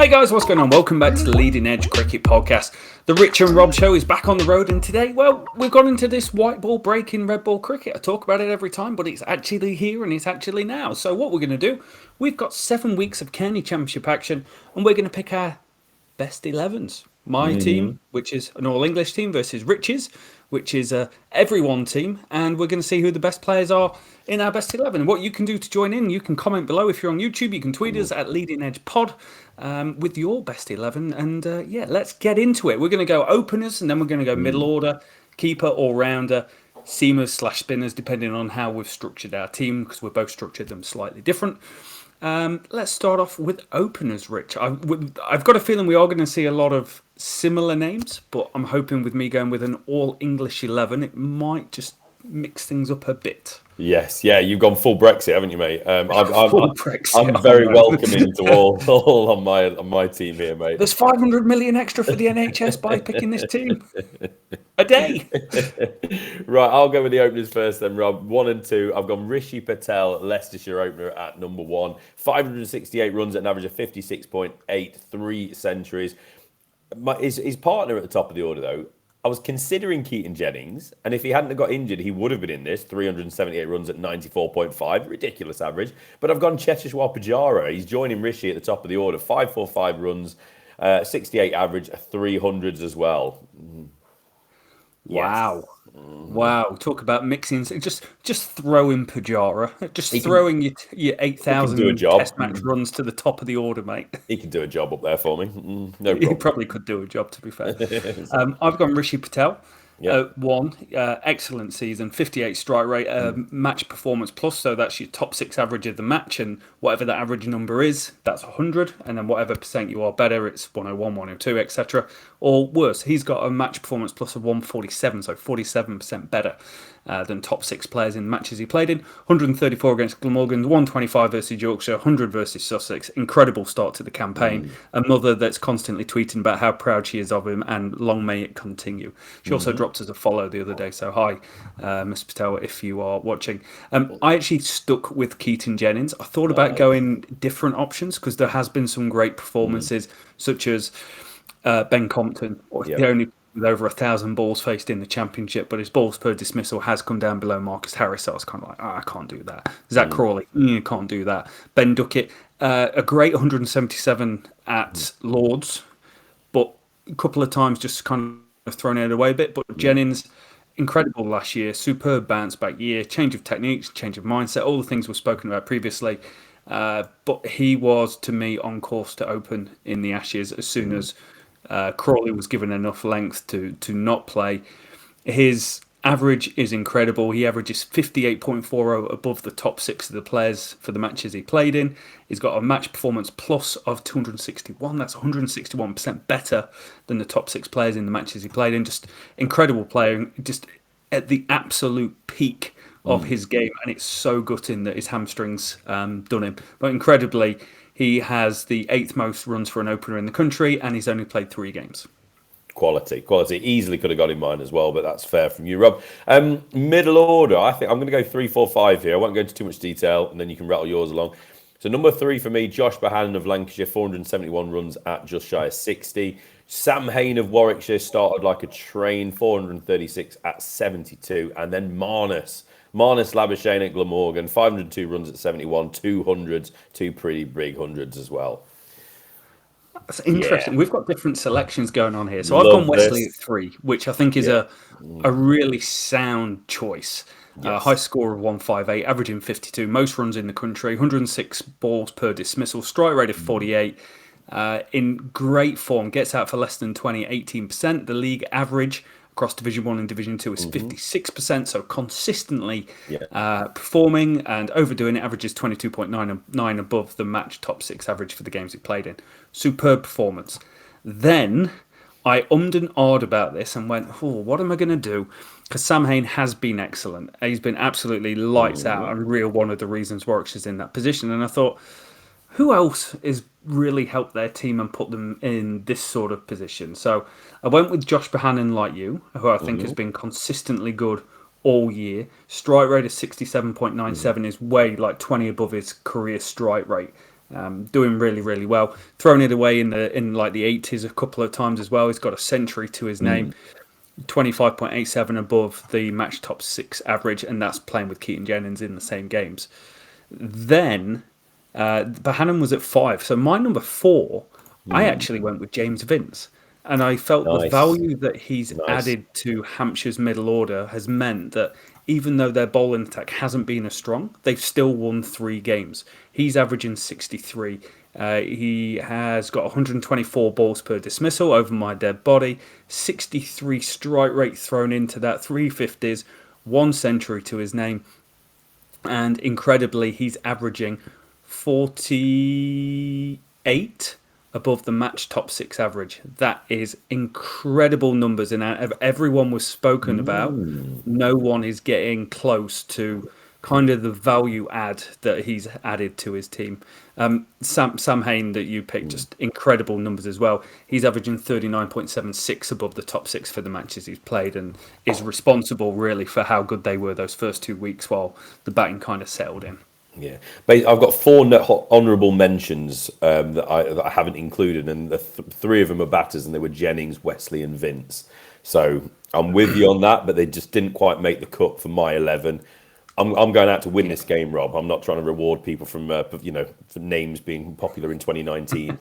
Hey guys, what's going on? Welcome back to the Leading Edge Cricket Podcast. The Rich and Rob Show is back on the road, and today, well, we've gone into this white ball break in red ball cricket. I talk about it every time, but it's actually here and it's actually now. So what we're going to do, we've got 7 weeks of Kearney Championship action, and we're going to pick our best 11s. My team, which is an all-English team, versus Rich's, which is a everyone team, and we're going to see who the best players are in our best 11. And what you can do to join in, you can comment below if you're on YouTube. You can tweet us at Leading Edge Pod with your best 11. And yeah, let's get into it. We're going to go openers, and then we're going to go middle order, keeper, all-rounder, seamers/spinners, depending on how we've structured our team, because we've both structured them slightly different. Let's start off with openers, Rich. I've got a feeling we are going to see a lot of similar names, but I'm hoping with me going with an all-English 11, it might just mix things up a bit. Yes, yeah, you've gone full Brexit, haven't you, mate? Brexit, I'm very welcoming to all on my team here, mate. There's 500 million extra for the NHS by picking this team a day. Right, I'll go with the openers first then, Rob. 1 and 2, I've gone Rishi Patel, Leicestershire opener at number 1. 568 runs at an average of 56.8, 3 centuries. His partner at the top of the order, though, I was considering Keaton Jennings, and if he hadn't got injured, he would have been in this. 378 runs at 94.5, ridiculous average. But I've gone Cheteshwar Pujara. He's joining Rishi at the top of the order. 545 runs, 68 average, 300s as well. Wow. Yes. Wow. Talk about mixing. Just throw in Pujara. Just throwing your 8,000 test match runs to the top of the order, mate. He can do a job up there for me. No problem. He probably could do a job, to be fair. I've gone Rishi Patel. Yep. 1, excellent season, 58 strike rate, match performance plus, so that's your top 6 average of the match, and whatever that average number is, that's 100, and then whatever percent you are better, it's 101, 102, etc. Or worse, he's got a match performance plus of 147, so 47% better than top 6 players in matches he played in. 134 against Glamorgan, 125 versus Yorkshire, 100 versus Sussex. Incredible start to the campaign. A mother that's constantly tweeting about how proud she is of him, and long may it continue. She also dropped us a follow the other day, so hi, Ms. Patel, if you are watching. I actually stuck with Keaton Jennings. I thought about going different options, because there has been some great performances, such as Ben Compton, the only with over 1,000 balls faced in the championship, but his balls per dismissal has come down below Marcus Harris, so I was kind of like, I can't do that. Zach Crawley, can't do that. Ben Duckett, a great 177 at Lords, but a couple of times just kind of thrown it away a bit. But Jennings, incredible last year, superb bounce back year, change of techniques, change of mindset, all the things we've spoken about previously. But he was, to me, on course to open in the Ashes as soon as Crawley was given enough length to not play. His average is incredible. He averages 58.40 above the top 6 of the players for the matches he played in. He's got a match performance plus of 261. That's 161% better than the top 6 players in the matches he played in. Just incredible player, just at the absolute peak of his game, and it's so gutting that his hamstrings done him. But incredibly, he has the 8th most runs for an opener in the country, and he's only played 3 games. Quality. Easily could have got in mine as well, but that's fair from you, Rob. Middle order, I think I'm going to go 3, 4, 5 here. I won't go into too much detail, and then you can rattle yours along. So number 3 for me, Josh Bohannon of Lancashire, 471 runs at just shy of 60. Sam Hain of Warwickshire started like a train, 436 at 72. And then Marnus Labuschagne at Glamorgan, 502 runs at 71, 200s, 2 pretty big hundreds as well. That's interesting. We've got different selections going on here. So I've gone Wesley at 3, which I think is a really sound choice. Yes. High score of 158, averaging 52, most runs in the country, 106 balls per dismissal, strike rate of 48. In great form, gets out for less than 20, 18%. The league average across Division 1 and Division 2 is 56%, so consistently performing and overdoing it, averages 22.99 above the match top 6 average for the games he played in. Superb performance. Then I ummed and ahed about this and went, what am I going to do? Because Sam Hain has been excellent. He's been absolutely lights out and real one of the reasons Warwickshire's in that position. And I thought, who else is really helped their team and put them in this sort of position? So I went with Josh Bohannon, like you, who I think has been consistently good all year. Strike rate of 67.97 is way like 20 above his career strike rate. Doing really, really well. Thrown it away in like the 80s a couple of times as well. He's got a century to his name. 25.87 above the match top 6 average, and that's playing with Keaton Jennings in the same games. Then Bohannon was at 5. So my number 4, I actually went with James Vince. And I felt the value that he's added to Hampshire's middle order has meant that even though their bowling attack hasn't been as strong, they've still won 3 games. He's averaging 63. He has got 124 balls per dismissal over my dead body, 63 strike rate thrown into that, 350s, 1 century to his name. And incredibly, he's averaging 48 above the match top 6 average. That is incredible numbers, and everyone was spoken about. No one is getting close to kind of the value add that he's added to his team. Sam Hain that you picked, just incredible numbers as well. He's averaging 39.76 above the top 6 for the matches he's played, and is responsible really for how good they were those first 2 weeks while the batting kind of settled in. Yeah, but I've got 4 honourable mentions that I haven't included, and the 3 of them are batters, and they were Jennings, Wesley, and Vince. So I'm with you on that, but they just didn't quite make the cut for my 11. I'm going out to win this game, Rob. I'm not trying to reward people from for names being popular in 2019,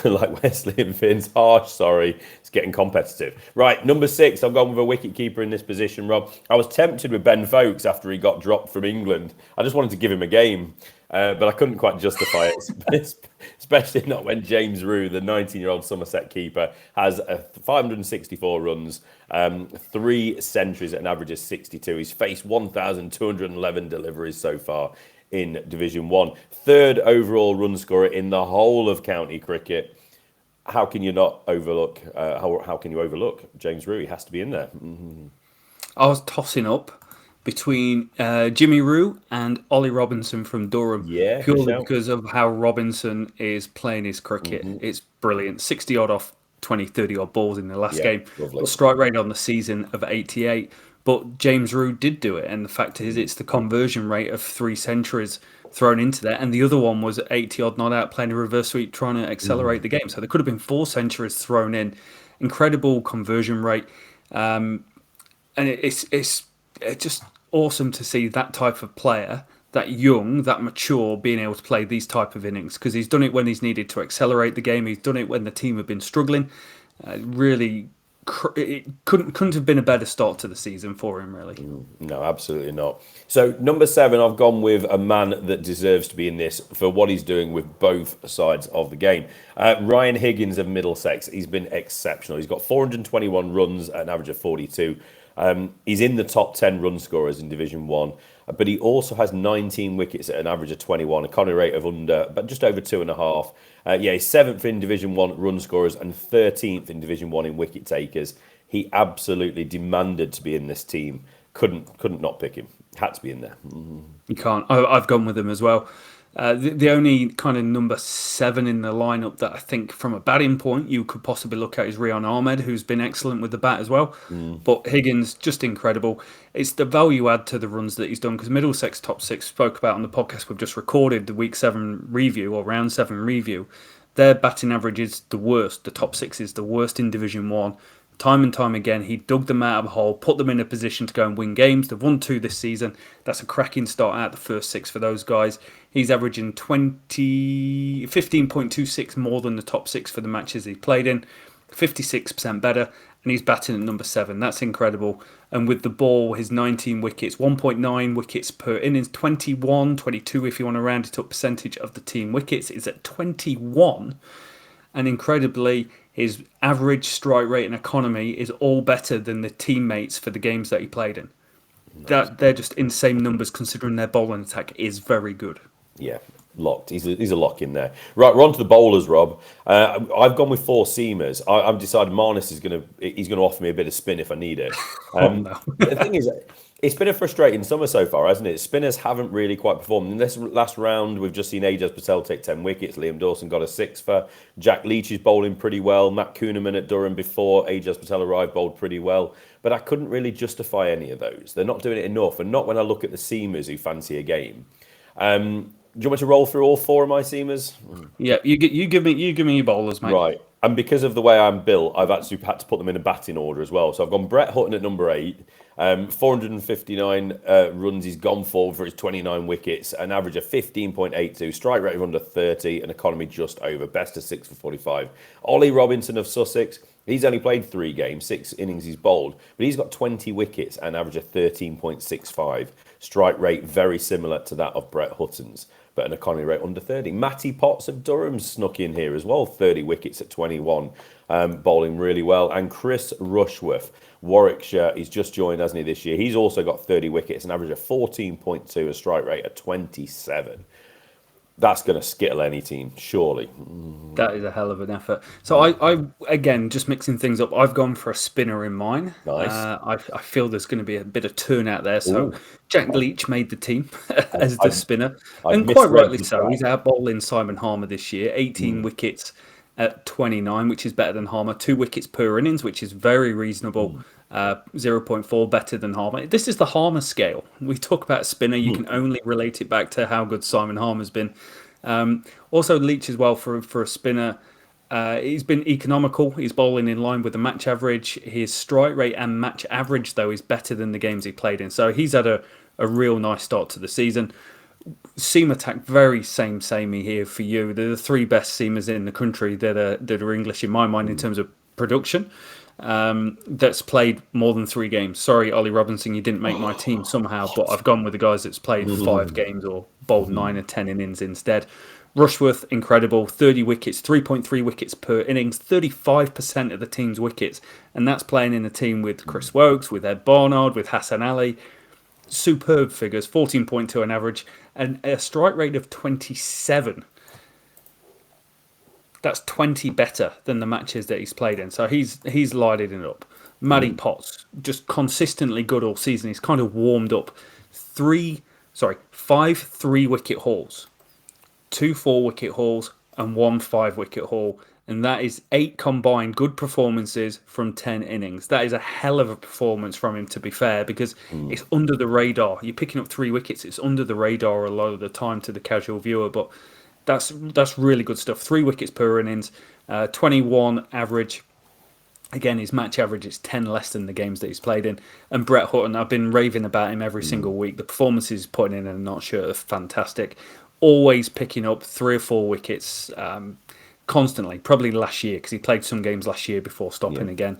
like Wesley and Vince. Sorry, it's getting competitive. Right, number 6. I've gone with a wicket keeper in this position, Rob. I was tempted with Ben Foakes after he got dropped from England. I just wanted to give him a game, but I couldn't quite justify it, especially not when James Rue, the 19-year-old Somerset keeper, has 564 runs, 3 centuries at an average of 62. He's faced 1,211 deliveries so far in Division 1. 3rd overall run scorer in the whole of county cricket. How can you not overlook? How can you overlook James Rue? He has to be in there. I was tossing up between Jimmy Rue and Ollie Robinson from Durham, purely because of how Robinson is playing his cricket. It's brilliant. 60 odd off 20, 30 odd balls in the last game. Got strike rate on the season of 88. But James Rue did do it, and the fact is it's the conversion rate of 3 centuries thrown into there, and the other one was 80 odd not out playing a reverse sweep trying to accelerate the game. So there could have been 4 centuries thrown in. Incredible conversion rate. And it's just awesome to see that type of player, that young, that mature, being able to play these type of innings, because he's done it when he's needed to accelerate the game. He's done it when the team have been struggling. It couldn't have been a better start to the season for him, really. No, absolutely not. So number 7, I've gone with a man that deserves to be in this for what he's doing with both sides of the game. Ryan Higgins of Middlesex. He's been exceptional. He's got 421 runs at an average of 42. He's in the top 10 run scorers in Division 1, but he also has 19 wickets at an average of 21, a Connie rate of but just over 2.5. He's 7th in Division 1 run scorers and 13th in Division 1 in wicket takers. He absolutely demanded to be in this team. Couldn't not pick him. Had to be in there. You can't. I've gone with him as well. The only kind of number 7 in the lineup that I think from a batting point you could possibly look at is Rian Ahmed, who's been excellent with the bat as well. But Higgins, just incredible. It's the value add to the runs that he's done, because Middlesex top 6 spoke about on the podcast we've just recorded, the week 7 review or round 7 review. Their batting average is the worst. The top 6 is the worst in Division 1. Time and time again, he dug them out of a hole, put them in a position to go and win games. They've won 2 this season. That's a cracking start out the first 6 for those guys. He's averaging 15.26 more than the top 6 for the matches he played in, 56% better, and he's batting at number 7. That's incredible. And with the ball, his 19 wickets, 1.9 wickets per innings, 22 if you want to round it up, percentage of the team wickets is at 21. And incredibly, his average strike rate and economy is all better than the teammates for the games that he played in. Nice. They're just insane numbers considering their bowling attack is very good. Yeah, locked. He's a lock in there. Right, we're on to the bowlers, Rob. I've gone with 4 seamers. I've decided Marnus is going to offer me a bit of spin if I need it. No. The thing is, it's been a frustrating summer so far, hasn't it? Spinners haven't really quite performed. In this last round, we've just seen Ajaz Patel take 10 wickets. Liam Dawson got a 6-fer. Jack Leach is bowling pretty well. Matt Kuhneman at Durham before Ajaz Patel arrived bowled pretty well. But I couldn't really justify any of those. They're not doing it enough. And not when I look at the seamers who fancy a game. Do you want me to roll through all 4 of my seamers? Yeah, you give me your bowlers, mate. Right. And because of the way I'm built, I've actually had to put them in a batting order as well. So I've gone Brett Hutton at number 8. 459 runs he's gone for his 29 wickets, an average of 15.82, strike rate of under 30, and economy just over, best of 6 for 45. Ollie Robinson of Sussex, he's only played 3 games, 6 innings he's bowled, but he's got 20 wickets and average of 13.65. Strike rate very similar to that of Brett Hutton's, but an economy rate under 30. Matty Potts of Durham snuck in here as well, 30 wickets at 21, bowling really well. And Chris Rushworth, Warwickshire, he's just joined, hasn't he, this year? He's also got 30 wickets, an average of 14.2, a strike rate at 27. That's going to skittle any team, surely. That is a hell of an effort. So I again, just mixing things up, I've gone for a spinner in mine. Nice. I feel there's going to be a bit of turnout there. So Jack Leach made the team as the spinner. And quite rightly so. He's out bowling Simon Harmer this year. 18 wickets at 29, which is better than Harmer. 2 wickets per innings, which is very reasonable. 0.4 better than Harmer. This is the Harmer scale. We talk about spinner, you can only relate it back to how good Simon Harmer's been. Also Leach as well for a spinner. He's been economical. He's bowling in line with the match average. His strike rate and match average, though, is better than the games he played in. So he's had a real nice start to the season. Seam attack, very samey here for you. They're the 3 best seamers in the country that are English in my mind in terms of production. That's played more than 3 games. Sorry, Ollie Robinson, you didn't make my team somehow, but I've gone with the guys that's played 5 games or bowled 9 or 10 innings instead. Rushworth, incredible, 30 wickets, 3.3 wickets per innings, 35% of the team's wickets, and that's playing in a team with Chris Wokes, with Ed Barnard, with Hassan Ali. Superb figures, 14.2 on average, and a strike rate of 27. That's 20 better than the matches that he's played in. So he's lighted it up. Matty Potts, just consistently good all season. He's kind of warmed up. 5 3-wicket hauls, 2 4-wicket hauls, and 1 5-wicket haul. And that is 8 combined good performances from 10 innings. That is a hell of a performance from him, to be fair, because it's under the radar. You're picking up 3 wickets. It's under the radar a lot of the time to the casual viewer, but that's really good stuff. 3 wickets per innings, 21 average. Again, his match average is 10 less than the games that he's played in. And Brett Hutton, I've been raving about him every single week. The performances he's putting in and not sure are fantastic. Always picking up 3 or 4 wickets constantly. Probably last year, because he played some games last year before stopping again.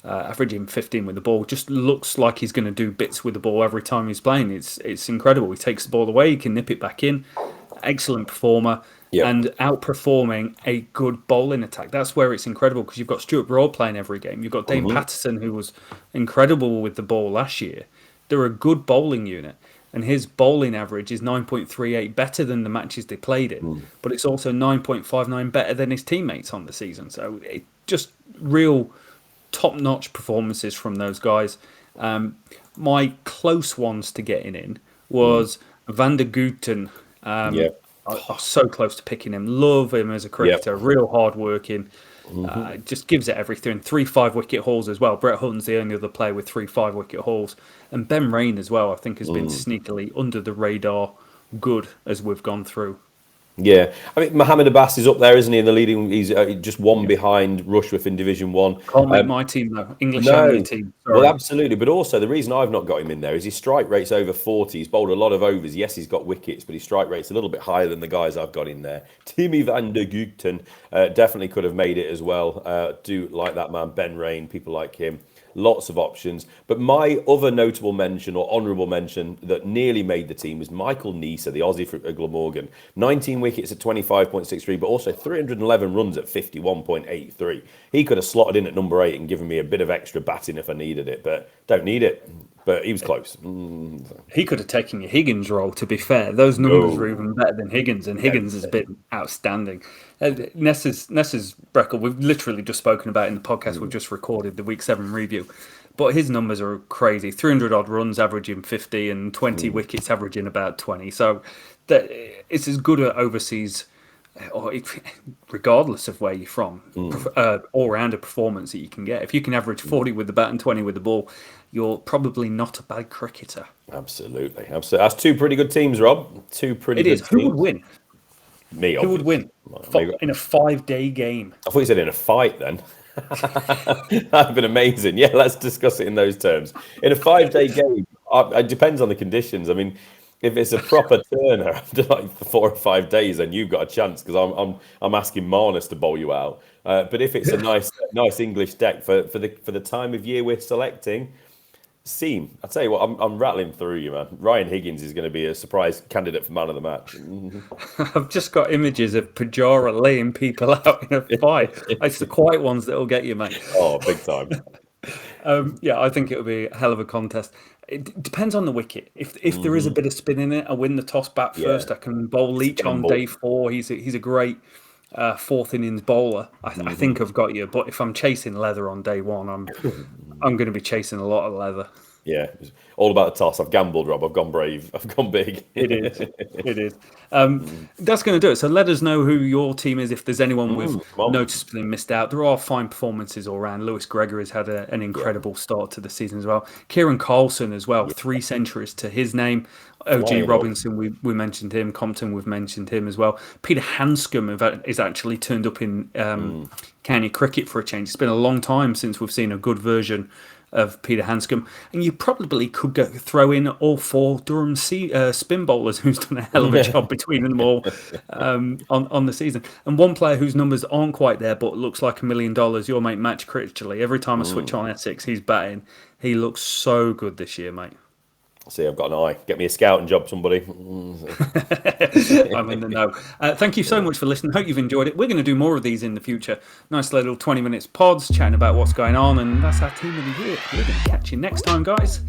Averaging 15 with the ball. Just looks like he's going to do bits with the ball every time he's playing. It's incredible. He takes the ball away, he can nip it back in. Excellent performer. And outperforming a good bowling attack. That's where it's incredible, because you've got Stuart Broad playing every game. You've got Dane Patterson, who was incredible with the ball last year. They're a good bowling unit, and his bowling average is 9.38, better than the matches they played in. But it's also 9.59 better than his teammates on the season. So it just real top-notch performances from those guys. My close ones to getting in was Van der Gooten. I was so close to picking him. Love him as a cricketer. Real hard working. Just gives it everything. 3 5-wicket hauls as well. Brett Hutton's the only other player with 3 5-wicket hauls. And Ben Rain as well, I think, has been sneakily under the radar good as we've gone through. Yeah, I mean, Mohammed Abbas is up there, isn't he? In the leading, he's just 1 behind Rushworth in Division 1. Can't make my team though. English only team. Sorry. Well, absolutely. But also, the reason I've not got him in there is his strike rate's over 40. He's bowled a lot of overs. Yes, he's got wickets, but his strike rate's a little bit higher than the guys I've got in there. Timmy van der Gooten definitely could have made it as well. Do like that man, Ben Rain, people like him. Lots of options. But my other notable mention or honourable mention that nearly made the team was Michael Neser, the Aussie for Glamorgan. 19 wickets at 25.63, but also 311 runs at 51.83. He could have slotted in at number 8 and given me a bit of extra batting if I needed it, but don't need it. But he was close. He could have taken your Higgins role, to be fair. Those numbers were even better than Higgins, and Higgins has been outstanding. Ness's record, we've literally just spoken about in the podcast. We've just recorded the Week 7 review. But his numbers are crazy. 300-odd runs, averaging 50, and 20 wickets, averaging about 20. So it's as good an overseas or regardless of where you're from, all-rounder performance that you can get. If you can average 40 with the bat and 20 with the ball, you're probably not a bad cricketer. Absolutely. That's two pretty good teams, Rob. Two pretty good teams. Who would win? Me, Who would win in a 5-day game? I thought you said in a fight then. That'd have been amazing. Yeah, let's discuss it in those terms. In a 5-day game, it depends on the conditions. I mean, if it's a proper turner after like 4 or 5 days, then you've got a chance because I'm asking Marnus to bowl you out. But if it's a nice English deck for the time of year we're selecting, I tell you what, I'm rattling through you, man. Ryan Higgins is going to be a surprise candidate for man of the match. I've just got images of Pujara laying people out in a fight. It's the quiet ones that will get you, mate. Oh, big time. Yeah, I think it'll be a hell of a contest. It depends on the wicket. If there is a bit of spin in it, I win the toss bat first. I can bowl Leach on day 4. He's a great fourth innings bowler. I think I've got you. But if I'm chasing leather on day 1, I'm going to be chasing a lot of leather. Yeah, it's all about the toss. I've gambled, Rob. I've gone brave. I've gone big. It is. That's going to do it. So let us know who your team is if there's anyone we've noticeably missed out. There are fine performances all around. Lewis Gregory's had an incredible start to the season as well. Kieran Carlson as well, 3 centuries to his name. OG Robinson, we mentioned him. Compton, we've mentioned him as well. Peter Hanscom is actually turned up in county cricket for a change. It's been a long time since we've seen a good version of Peter Hanscom, and you probably could throw in all 4 Durham spin bowlers who's done a hell of a job between them all on the season. And one player whose numbers aren't quite there but looks like $1 million, your mate Match Critchley. Every time I switch on Essex, he's batting. He looks so good this year, mate. See, I've got an eye. Get me a scouting job, somebody. I'm in the know. Thank you so much for listening. Hope you've enjoyed it. We're going to do more of these in the future. Nice little 20 minutes pods, chatting about what's going on, and that's our team of the year. We're going to catch you next time, guys.